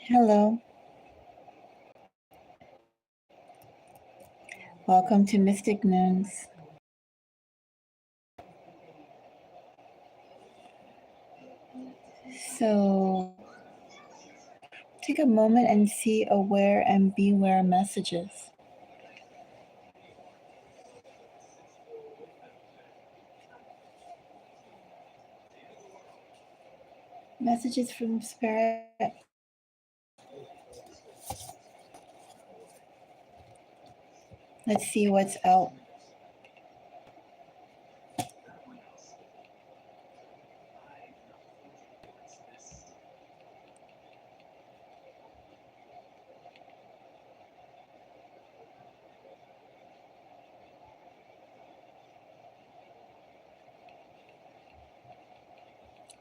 Hello, welcome to Mystic Noons. So, take a moment and see aware and beware messages. Messages from Spirit. Let's see what's out.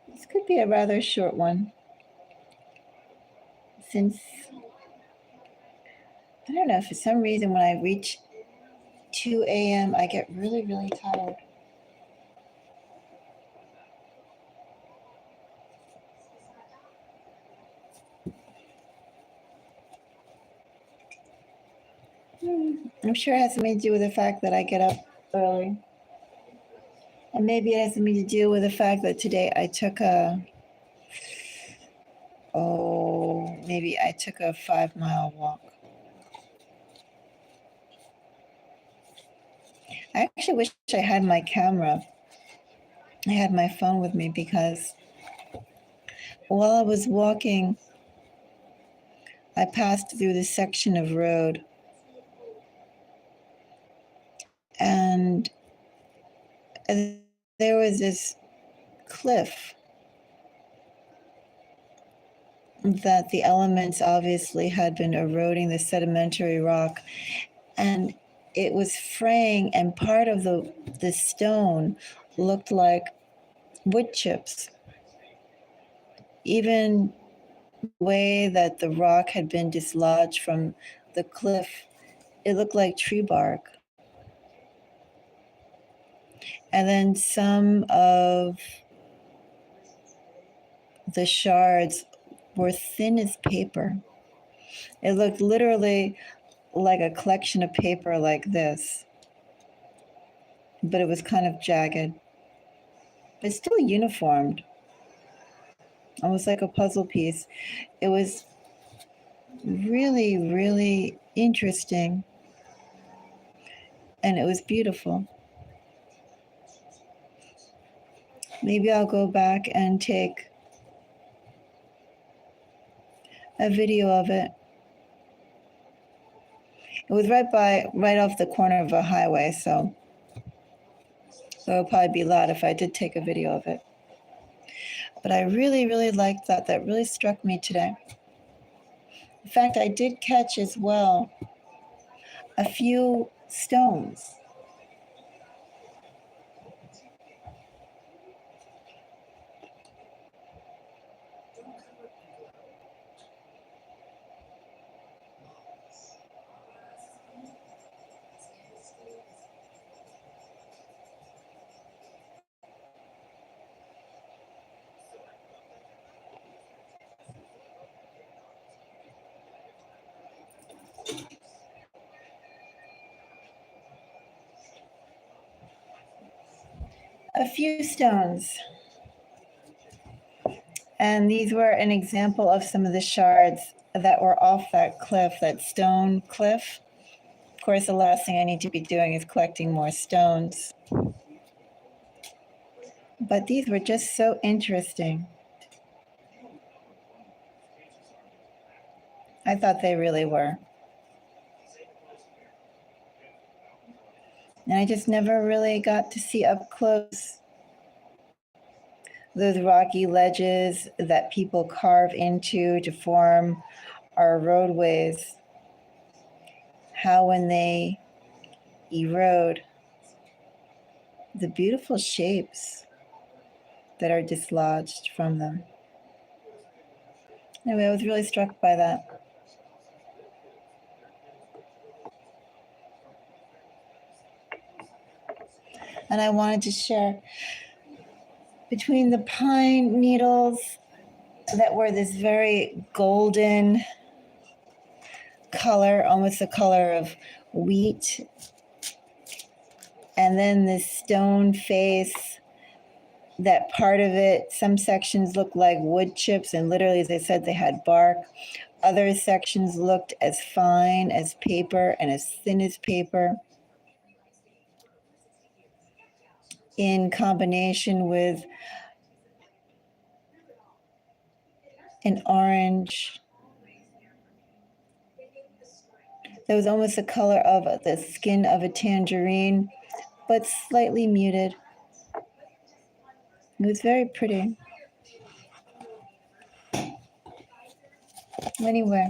This could be a rather short one, since I don't know, for some reason when I reach 2 a.m., I get really, really tired. I'm sure it has something to do with the fact that I get up early. And maybe it has something to do with the fact that today I took maybe I took a 5-mile walk. I actually wish I had my camera. I had my phone with me because while I was walking, I passed through this section of road, and there was this cliff that the elements obviously had been eroding the sedimentary rock, and it was fraying, and part of the stone looked like wood chips. Even the way that the rock had been dislodged from the cliff, it looked like tree bark. And then some of the shards were thin as paper. It looked literally like a collection of paper like this, but it was kind of jagged, but still uniformed, almost like a puzzle piece. It was really, really interesting, and it was beautiful. Maybe I'll go back and take a video of it. It was right off the corner of a highway, so it would probably be loud if I did take a video of it. But I really, really liked that. That really struck me today. In fact, I did catch as well a few stones. A few stones. And these were an example of some of the shards that were off that cliff, that stone cliff. Of course, the last thing I need to be doing is collecting more stones. But these were just so interesting. I thought they really were. And I just never really got to see up close those rocky ledges that people carve into to form our roadways. How when they erode, the beautiful shapes that are dislodged from them. Anyway, I was really struck by that. And I wanted to share between the pine needles that were this very golden color, almost the color of wheat. And then this stone face, that part of it, some sections looked like wood chips, and literally, as I said, they had bark. Other sections looked as fine as paper and as thin as paper, in combination with an orange that was almost the color of the skin of a tangerine, but slightly muted. It was very pretty. Anyway,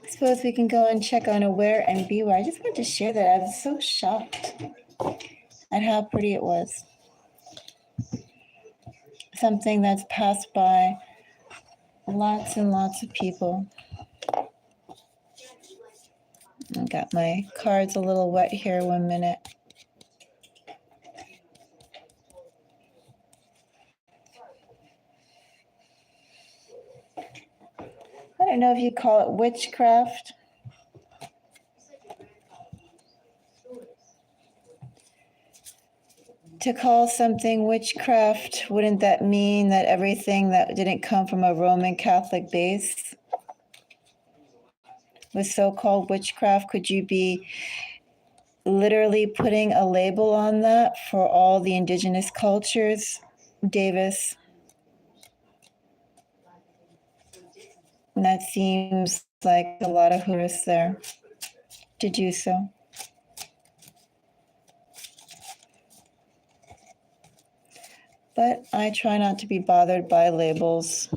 I suppose we can go and check on Aware and Beware. I just wanted to share that. I was so shocked at how pretty it was. Something that's passed by lots and lots of people. I got my cards a little wet here, 1 minute. I don't know if you call it witchcraft. To call something witchcraft, wouldn't that mean that everything that didn't come from a Roman Catholic base was so-called witchcraft? Could you be literally putting a label on that for all the indigenous cultures, Davis? And that seems like a lot of hubris there to do so. But I try not to be bothered by labels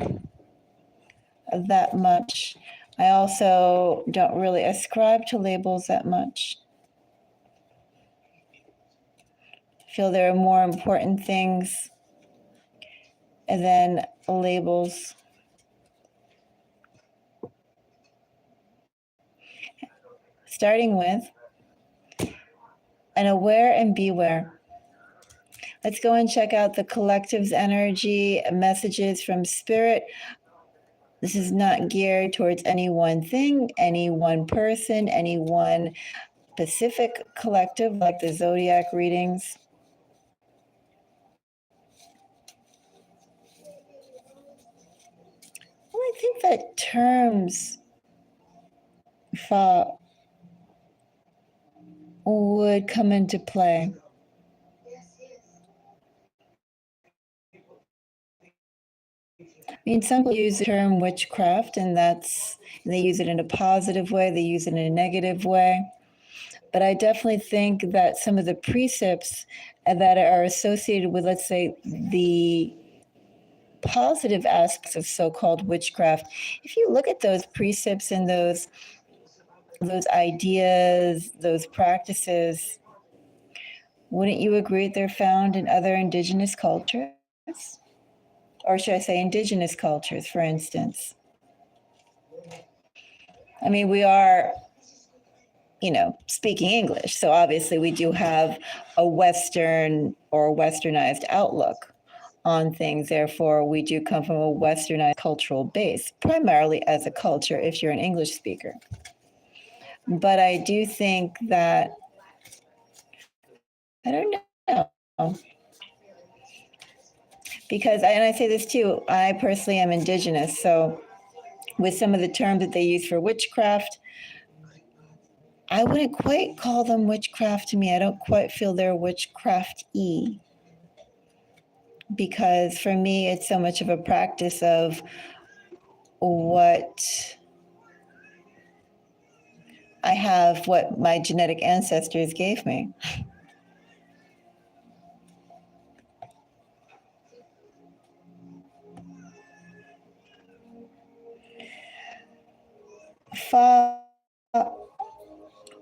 that much. I also don't really ascribe to labels that much. I feel there are more important things than labels. Starting with an aware and beware. Let's go and check out the collective's energy, messages from spirit. This is not geared towards any one thing, any one person, any one specific collective like the zodiac readings. Well, I think that terms would come into play. I mean, some people use the term witchcraft, and they use it in a positive way, they use it in a negative way. But I definitely think that some of the precepts that are associated with, let's say, the positive aspects of so-called witchcraft, if you look at those precepts and those ideas, those practices, wouldn't you agree they're found in other indigenous cultures? Or should I say indigenous cultures, for instance? I mean, we are, speaking English. So obviously we do have a Western or westernized outlook on things. Therefore, we do come from a westernized cultural base, primarily as a culture if you're an English speaker. But I do think that, I don't know, because, and I say this too, I personally am indigenous. So with some of the terms that they use for witchcraft, I wouldn't quite call them witchcraft to me. I don't quite feel they're witchcraft-y, because for me, it's so much of a practice of what I have, what my genetic ancestors gave me.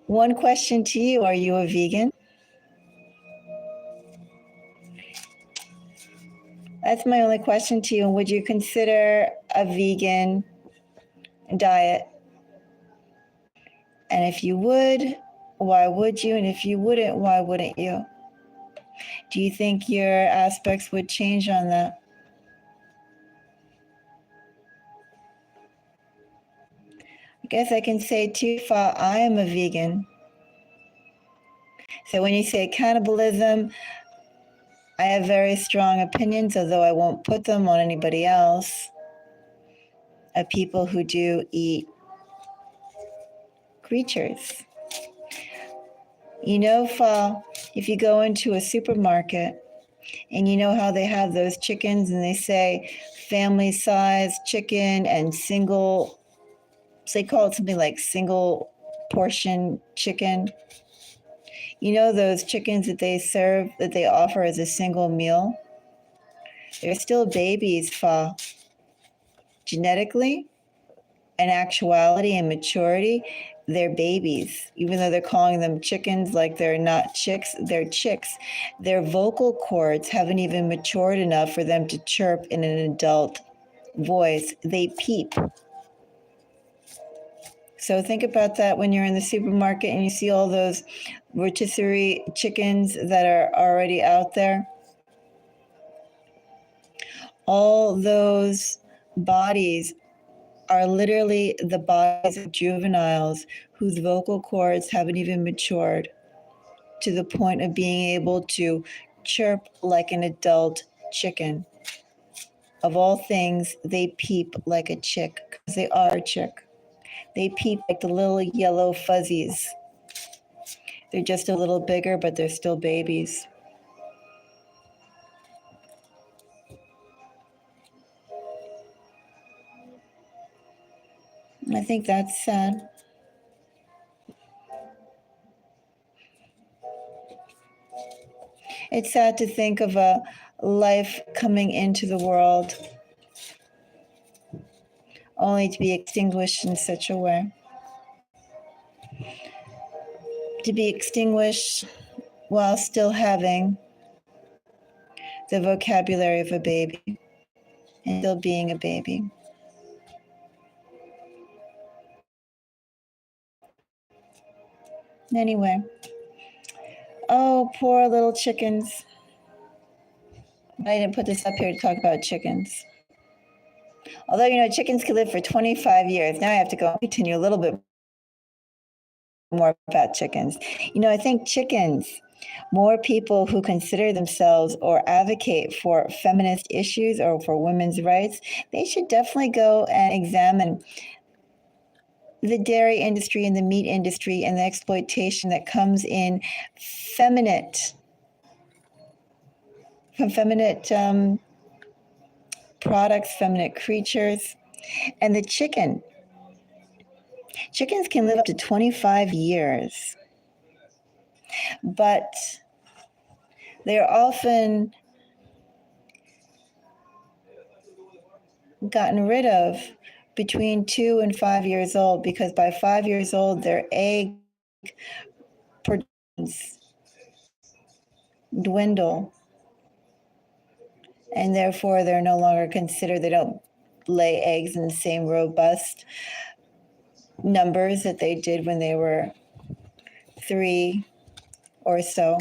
One question to you, are you a vegan? That's my only question to you. And would you consider a vegan diet? And if you would, why would you? And if you wouldn't, why wouldn't you? Do you think your aspects would change on that? I guess I can say too, Fa, I am a vegan. So when you say cannibalism, I have very strong opinions, although I won't put them on anybody else, of people who do eat creatures. You know, Fa, if you go into a supermarket and you know how they have those chickens and they say family size chicken and single, so they call it something like single portion chicken. You know those chickens that they serve, that they offer as a single meal? They're still babies, Fa. Genetically and actuality and maturity, they're babies. Even though they're calling them chickens, like they're not chicks, they're chicks. Their vocal cords haven't even matured enough for them to chirp in an adult voice. They peep. So think about that when you're in the supermarket and you see all those rotisserie chickens that are already out there. All those bodies are literally the bodies of juveniles whose vocal cords haven't even matured to the point of being able to chirp like an adult chicken. Of all things, they peep like a chick because they are a chick. They peep like the little yellow fuzzies. They're just a little bigger, but they're still babies. I think that's sad. It's sad to think of a life coming into the world only to be extinguished in such a way. To be extinguished while still having the vocabulary of a baby and still being a baby. Anyway, oh, poor little chickens. I didn't put this up here to talk about chickens. Although, you know, chickens can live for 25 years. Now I have to go and continue a little bit more about chickens. You know, I think chickens, more people who consider themselves or advocate for feminist issues or for women's rights, they should definitely go and examine the dairy industry and the meat industry and the exploitation that comes in from feminine products, feminine creatures, and the chicken. Chickens can live up to 25 years, but they're often gotten rid of between 2 and 5 years old because by 5 years old, their egg productions dwindle. And therefore, they're no longer considered, they don't lay eggs in the same robust numbers that they did when they were 3 or so.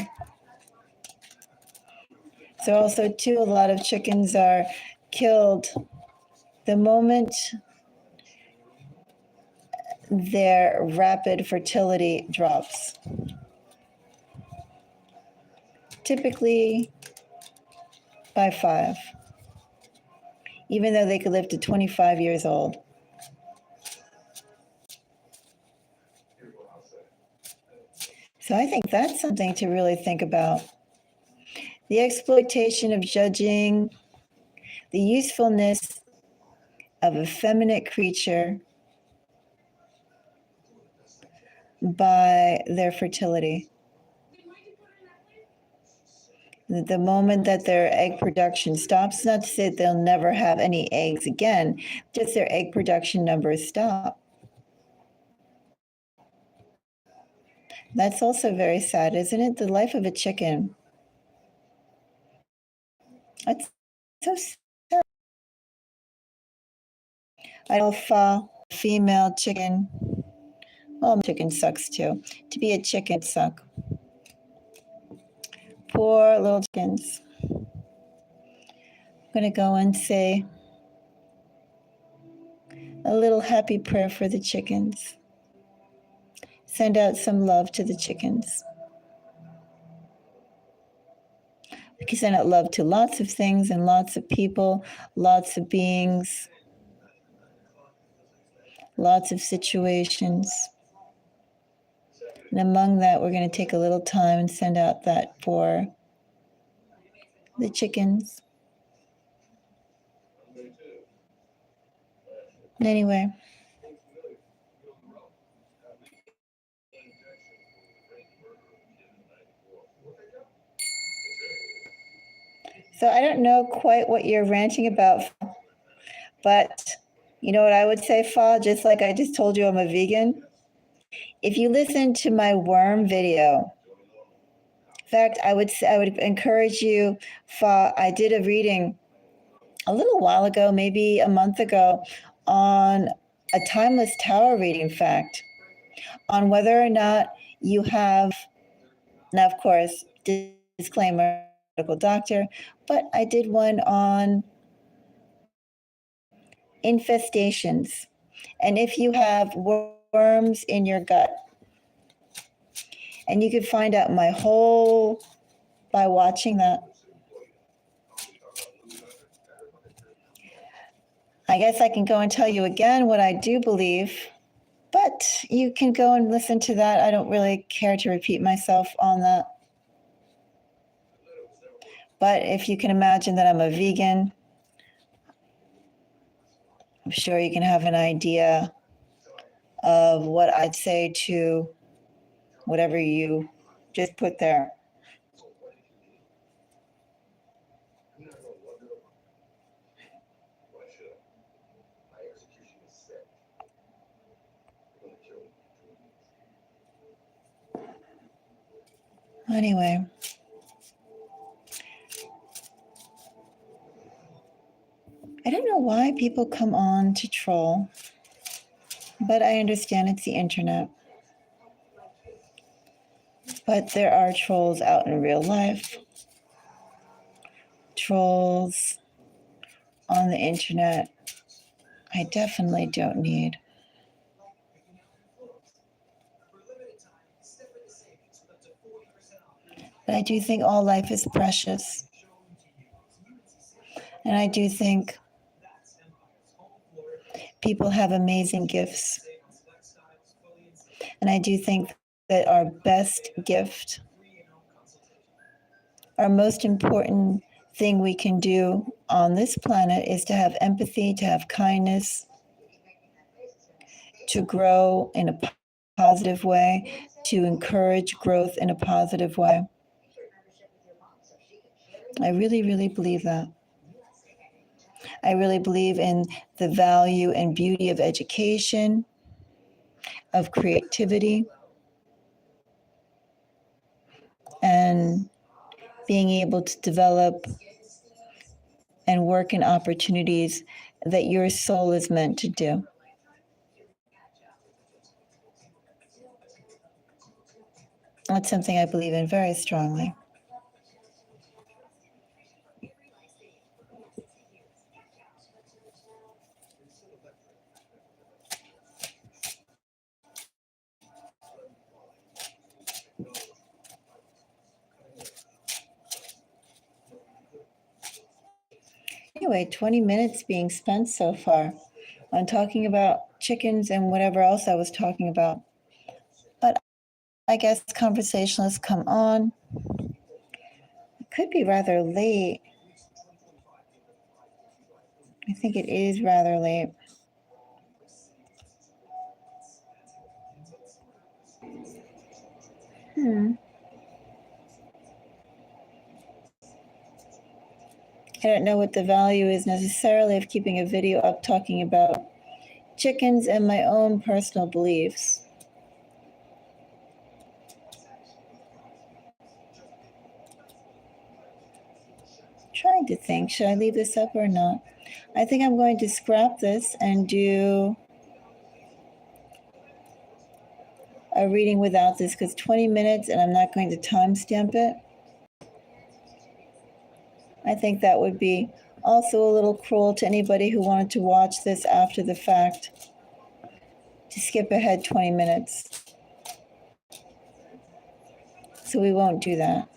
So also too, a lot of chickens are killed the moment their rapid fertility drops. Typically by 5, even though they could live to 25 years old. So I think that's something to really think about. The exploitation of judging the usefulness of a feminine creature by their fertility. The moment that their egg production stops, not to say that they'll never have any eggs again, just their egg production numbers stop. That's also very sad, isn't it? The life of a chicken. That's so sad. Alpha female chicken Well, chicken sucks too. To be a chicken suck. Poor little chickens. I'm going to go and say a little happy prayer for the chickens. Send out some love to the chickens. We can send out love to lots of things and lots of people, lots of beings, lots of situations. And among that, we're going to take a little time and send out that for the chickens. Anyway. So I don't know quite what you're ranting about, but you know what I would say, Fa, just like I just told you I'm a vegan? If you listen to my worm video, in fact, I would encourage you, Fa, I did a reading a little while ago, maybe a month ago, on a timeless tower reading, in fact, on whether or not you have, now of course, disclaimer, medical doctor, but I did one on infestations. And if you have worms in your gut, and you can find out my whole by watching that. I guess I can go and tell you again what I do believe, but you can go and listen to that. I don't really care to repeat myself on that. But if you can imagine that I'm a vegan, I'm sure you can have an idea of what I'd say to whatever you just put there. Anyway. I don't know why people come on to troll, but I understand it's the internet. But there are trolls out in real life. Trolls on the internet, I definitely don't need. But I do think all life is precious. And I do think people have amazing gifts. And I do think that our best gift, our most important thing we can do on this planet is to have empathy, to have kindness, to grow in a positive way, to encourage growth in a positive way. I really, really believe that. I really believe in the value and beauty of education, of creativity, and being able to develop and work in opportunities that your soul is meant to do. That's something I believe in very strongly. Anyway, 20 minutes being spent so far on talking about chickens and whatever else I was talking about. But I guess conversationalists come on. It could be rather late. I think it is rather late. I don't know what the value is necessarily of keeping a video up talking about chickens and my own personal beliefs. Trying to think, should I leave this up or not? I think I'm going to scrap this and do a reading without this, because 20 minutes and I'm not going to timestamp it. I think that would be also a little cruel to anybody who wanted to watch this after the fact, to skip ahead 20 minutes. So we won't do that.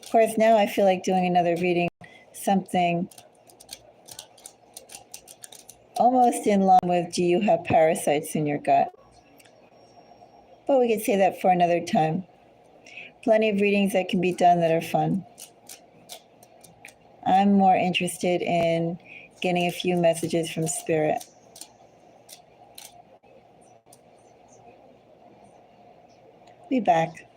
Of course, now I feel like doing another reading, something almost in line with, do you have parasites in your gut? But we could say that for another time. Plenty of readings that can be done that are fun. I'm more interested in getting a few messages from Spirit. Be back.